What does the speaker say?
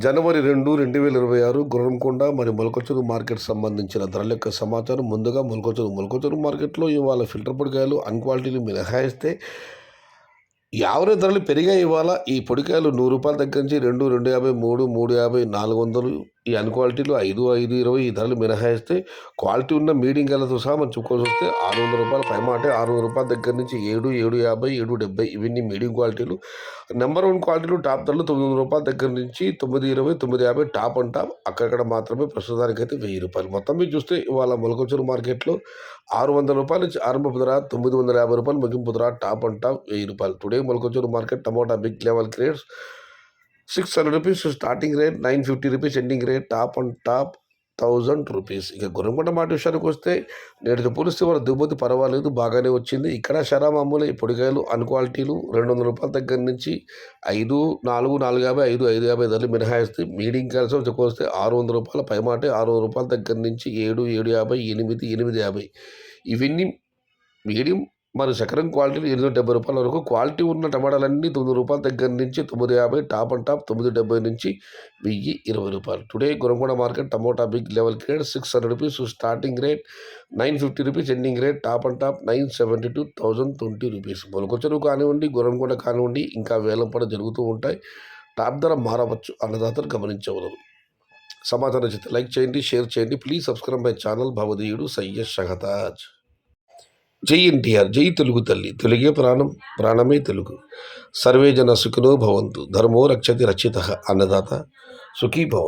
జనవరి 2, 2026 గుర్రంకొండ మరియు మొలకచూరు మార్కెట్ సంబంధించిన ధరల యొక్క సమాచారం. ముందుగా మొలకచూరు మార్కెట్లో ఇవాళ ఫిల్టర్ పొడికాయలు అన్ క్వాలిటీలు మినహాయిస్తే యావరేజ్ ధరలు పెరిగాయి. ఇవాళ ఈ పొడికాయలు రూ. 100 దగ్గర నుంచి 2, 250, 3, 350, 400 ఈ అన్ క్వాలిటీలు 5, 520 ఈ ధరలు మినహాయిస్తే క్వాలిటీ ఉన్న మీడియం కాయలతో సహా మనం చూసుకోవాల్సి వస్తే రూ. 600 పైమాటే. రూ. 600 దగ్గర నుంచి 7, 750, 770 ఇవన్నీ మీడియం క్వాలిటీలు. నెంబర్ 1 క్వాలిటీలు టాప్ ధరలు రూ. 900 దగ్గర నుంచి 920, 950 టాప్ అండ్ టాప్. అక్కడక్కడ మాత్రమే ప్రస్తుతానికైతే రూ. 1000. మొత్తం మీద చూస్తే ఇవాళ మొలకచూరు మార్కెట్లో రూ. 600 నుంచి ఆరంభపు ధర, రూ. 950 ముగింపు ధర, టాప్ అండ్ టాప్ రూ. 1000. టుడే మొలకచూరు market tomato big level grades ₹600 starting rate, ₹950 ending rate, top and top ₹1000. ఇక గుర్రంకొండ మాట విషయానికి వస్తే నేటితో పోలిస్తే వాళ్ళ దిగుమతి పర్వాలేదు, బాగానే వచ్చింది. ఇక్కడ షరా మామూలు పొడికాయలు అన్ క్వాలిటీలు ₹200 దగ్గర నుంచి 5, 4, 450, 5, 550 ధరలు మినహాయిస్తే మీడియం కాయలు వస్తే ₹600 పైమాటే. ₹600 దగ్గర నుంచి 7, 750, 8, 850 ఇవన్నీ మీడియం. మరి చక్రం క్వాలిటీలు ₹870 వరకు. క్వాలిటీ ఉన్న టమాటాలన్నీ ₹900 దగ్గర నుంచి 950, టాప్ అండ్ టాప్ 970 నుంచి ₹1020. Today Gurramkonda market tomato big level grade ₹600 starting rate, ₹950 ending rate, top and top ₹970 to ₹1020. Molakacheruvu కానివ్వండి, గుర్రంకొండ కానివ్వండి ఇంకా వేలం పడ జరుగుతూ ఉంటాయి. టాప్ ధర మారవచ్చు, అన్నదాతలు గమనించవలరు. సమాచారం నచ్చితే లైక్ చేయండి, షేర్ చేయండి. Please subscribe my channel. భవదీయుడు సయ్యద్ షహతాజ్. జై ఎన్టీఆర్, జై తెలుగు తల్లి, తెలుగే ప్రాణం, ప్రాణమే తెలుగు. సర్వే జన సుఖినో భవంతు, ధర్మో రక్షతి రక్షితః. అన్నదాత సుఖీ భవ.